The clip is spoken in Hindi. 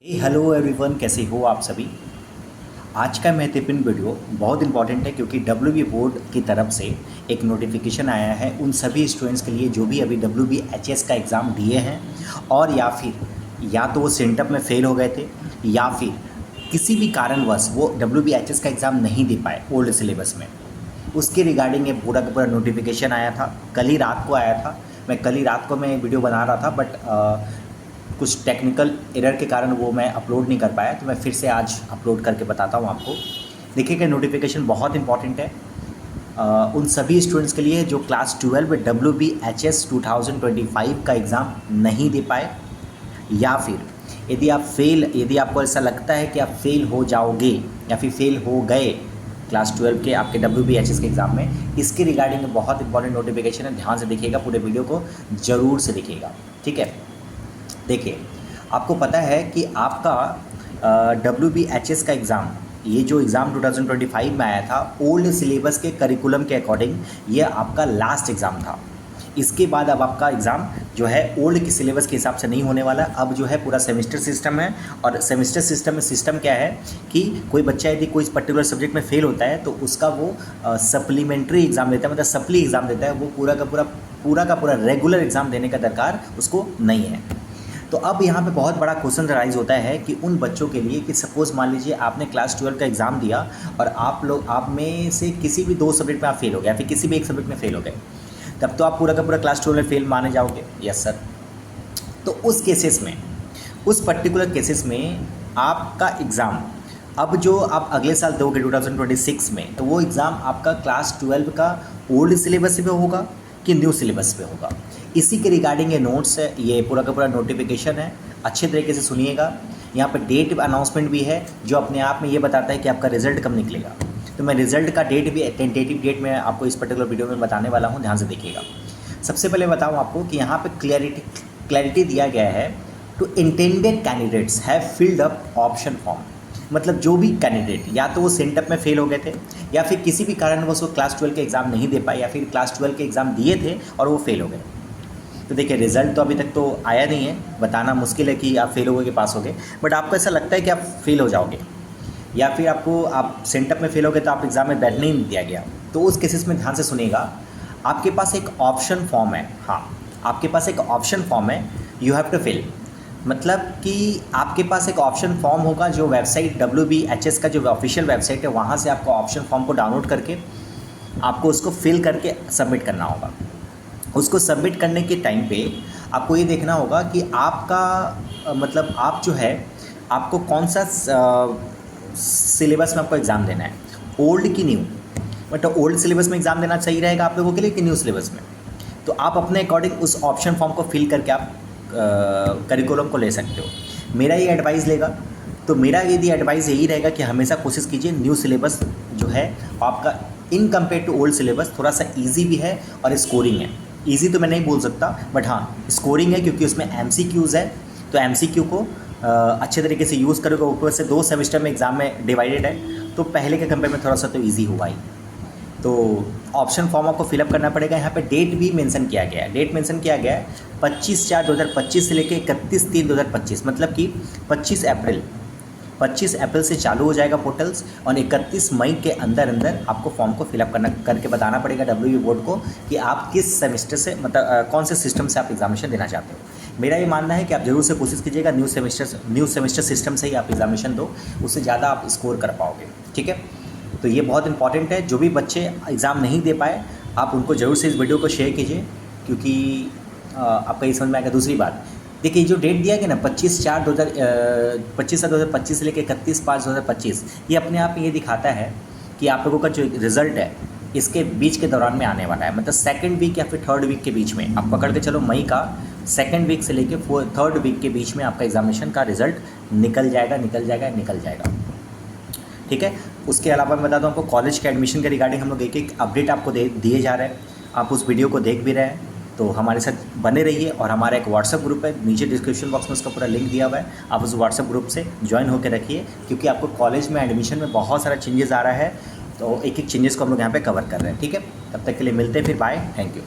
हेलो एवरीवन, कैसे हो आप सभी। आज का महत्वपूर्ण वीडियो बहुत इंपॉर्टेंट है क्योंकि डब्ल्यू बोर्ड की तरफ से एक नोटिफिकेशन आया है उन सभी स्टूडेंट्स के लिए जो भी अभी WBHS का एग्ज़ाम दिए हैं और या तो वो सेंटअप में फ़ेल हो गए थे या फिर किसी भी कारणवश वो WBHS का एग्ज़ाम नहीं दे पाए ओल्ड सिलेबस में। उसके रिगार्डिंग ये पूरा का पूरा नोटिफिकेशन आया था, कल ही रात को आया था। मैं कल ही रात को मैं वीडियो बना रहा था बट कुछ टेक्निकल एरर के कारण वो मैं अपलोड नहीं कर पाया, तो मैं फिर से आज अपलोड करके बताता हूँ आपको। देखिएगा, नोटिफिकेशन बहुत इंपॉर्टेंट है उन सभी स्टूडेंट्स के लिए जो क्लास 12 में WBHS 2025 का एग्ज़ाम नहीं दे पाए या फिर यदि आपको ऐसा लगता है कि आप फेल हो जाओगे या फिर फेल हो गए क्लास 12 के आपके WBHS के एग्ज़ाम में। इसके रिगार्डिंग बहुत इंपॉर्टेंट नोटिफिकेशन है, ध्यान से देखिएगा, पूरे वीडियो को ज़रूर से देखिएगा, ठीक है। देखिए, आपको पता है कि आपका WBHS का एग्ज़ाम, ये जो एग्ज़ाम 2025 में आया था ओल्ड सिलेबस के करिकुलम के अकॉर्डिंग, ये आपका लास्ट एग्ज़ाम था। इसके बाद अब आपका एग्ज़ाम जो है ओल्ड के सिलेबस के हिसाब से नहीं होने वाला। अब जो है पूरा सेमेस्टर सिस्टम है और सेमेस्टर सिस्टम में सिस्टम क्या है कि कोई बच्चा यदि कोई पर्टिकुलर सब्जेक्ट में फ़ेल होता है तो उसका वो सप्लीमेंट्री एग्ज़ाम देता है, मतलब सप्ली एग्ज़ाम देता है। वो पूरा का पूरा रेगुलर एग्ज़ाम देने का दरकार उसको नहीं है। तो अब यहाँ पे बहुत बड़ा क्वेश्चन राइज होता है कि उन बच्चों के लिए कि सपोज़ मान लीजिए आपने क्लास 12 का एग्ज़ाम दिया और आप में से किसी भी 2 सब्जेक्ट में आप फेल हो गए या फिर किसी भी एक सब्जेक्ट में फेल हो गए, तब तो आप पूरा का पूरा क्लास 12 में फेल माने जाओगे। Yes sir. तो उस केसेस में, उस पर्टिकुलर केसेस में आपका एग्ज़ाम अब जो आप अगले साल दोगे 2026 में, तो वो एग्ज़ाम आपका क्लास 12 का ओल्ड सिलेबस पे होगा कि न्यू सिलेबस पे होगा। इसी के रिगार्डिंग ये नोट्स है, ये पूरा का पूरा नोटिफिकेशन है, अच्छे तरीके से सुनिएगा। यहाँ पर डेट अनाउंसमेंट भी है जो अपने आप में ये बताता है कि आपका रिज़ल्ट कब निकलेगा। तो मैं रिज़ल्ट का डेट भी, टेंटेटिव डेट मैं आपको इस पर्टिकुलर वीडियो में बताने वाला हूँ, ध्यान से देखिएगा। सबसे पहले बताऊँ आपको कि यहाँ पे क्लैरिटी दिया गया है to intended candidates have filled up option form. मतलब जो भी कैंडिडेट या तो वो सेंटअप में फेल हो गए थे या फिर किसी भी कारणवश वो क्लास 12 के एग्ज़ाम नहीं दे पाए या फिर क्लास 12 के एग्ज़ाम दिए थे और वो फेल हो गए। तो देखिए, रिज़ल्ट तो अभी तक तो आया नहीं है, बताना मुश्किल है कि आप फेल हो गए कि पास हो गए, बट आपको ऐसा लगता है कि आप फेल हो जाओगे या फिर आप सेंटअप में फेल हो गए तो आप एग्ज़ाम में बैठने ही नहीं दिया गया। तो उस केसेस में ध्यान से सुनिएगा, आपके पास एक ऑप्शन फॉर्म है। हाँ, आपके पास एक ऑप्शन फॉर्म है, यू हैव टू फिल। मतलब कि आपके पास एक ऑप्शन फॉर्म होगा जो वेबसाइट WBHS का जो ऑफिशियल वेबसाइट है वहाँ से आपको ऑप्शन फॉर्म को डाउनलोड करके आपको उसको फिल करके सबमिट करना होगा। उसको सबमिट करने के टाइम पे आपको ये देखना होगा कि आपका मतलब आप जो है आपको कौन सा सिलेबस में आपको एग्ज़ाम देना है, ओल्ड की न्यू। मतलब ओल्ड सिलेबस में एग्ज़ाम देना सही रहेगा आप लोगों के लिए कि न्यू सिलेबस में। तो आप अपने अकॉर्डिंग उस ऑप्शन फॉर्म को फिल करके आप करिकुलम को ले सकते हो। मेरा ये एडवाइस लेगा तो मेरा यदि एडवाइस यही रहेगा कि हमेशा कोशिश कीजिए न्यू सिलेबस जो है आपका in compare to old syllabus थोड़ा सा ईजी भी है और स्कोरिंग है। ईजी तो मैं नहीं बोल सकता बट हाँ, स्कोरिंग है क्योंकि उसमें MCQs है। तो MCQ को अच्छे तरीके से यूज़ करोगे, ऊपर से 2 सेमेस्टर में एग्ज़ाम में डिवाइडेड है तो पहले के कंपेयर में थोड़ा सा तो ईजी हुआ ही। तो ऑप्शन फॉर्म आपको फिलअप करना पड़ेगा। यहाँ पे डेट भी मेंशन किया गया है, डेट मेंशन किया गया है 25/4/2025 से लेके 31/3/2025, मतलब कि 25 अप्रैल से चालू हो जाएगा पोर्टल्स और 31 मई के अंदर आपको फॉर्म को फिलअप करके बताना पड़ेगा WB बोर्ड को कि आप किस सेमेस्टर से, मतलब कौन से सिस्टम से आप एग्जामिनेशन देना चाहते हो। मेरा ये मानना है कि आप ज़रूर से कोशिश कीजिएगा न्यू सेमेस्टर सिस्टम से ही आप एग्जामिनेशन दो, उससे ज़्यादा आप स्कोर कर पाओगे, ठीक है। तो ये बहुत इंपॉर्टेंट है, जो भी बच्चे एग्ज़ाम नहीं दे पाए आप उनको ज़रूर से इस वीडियो को शेयर कीजिए क्योंकि आपका ये समझ में आएगा। दूसरी बात, देखिए जो डेट दिया गया ना 25/4/2025 से लेकर 31/5/2025, ये अपने आप में ये दिखाता है कि आप लोगों का जो रिज़ल्ट है इसके बीच के दौरान में आने वाला है। मतलब सेकंड वीक या फिर थर्ड वीक के बीच में आप पकड़ के चलो, मई का सेकंड वीक से लेकर थर्ड वीक के बीच में आपका एग्जामिनेशन का रिज़ल्ट निकल जाएगा, ठीक है। उसके अलावा मैं बता दूँ आपको, कॉलेज के एडमिशन के रिगार्डिंग हम लोग एक अपडेट आपको दिए जा रहे हैं। आप उस वीडियो को देख भी रहे हैं तो हमारे साथ बने रहिए। और हमारा एक व्हाट्सअप ग्रुप है, नीचे डिस्क्रिप्शन बॉक्स में उसका पूरा लिंक दिया हुआ है, आप उस व्हाट्सअप ग्रुप से ज्वाइन होकर रखिए क्योंकि आपको कॉलेज में एडमिशन में बहुत सारा चेंजेस आ रहा है। तो एक चेंजेस को हम लोग यहाँ पे कवर कर रहे हैं, ठीक है। तब तक के लिए मिलते हैं फिर, बाय, थैंक यू।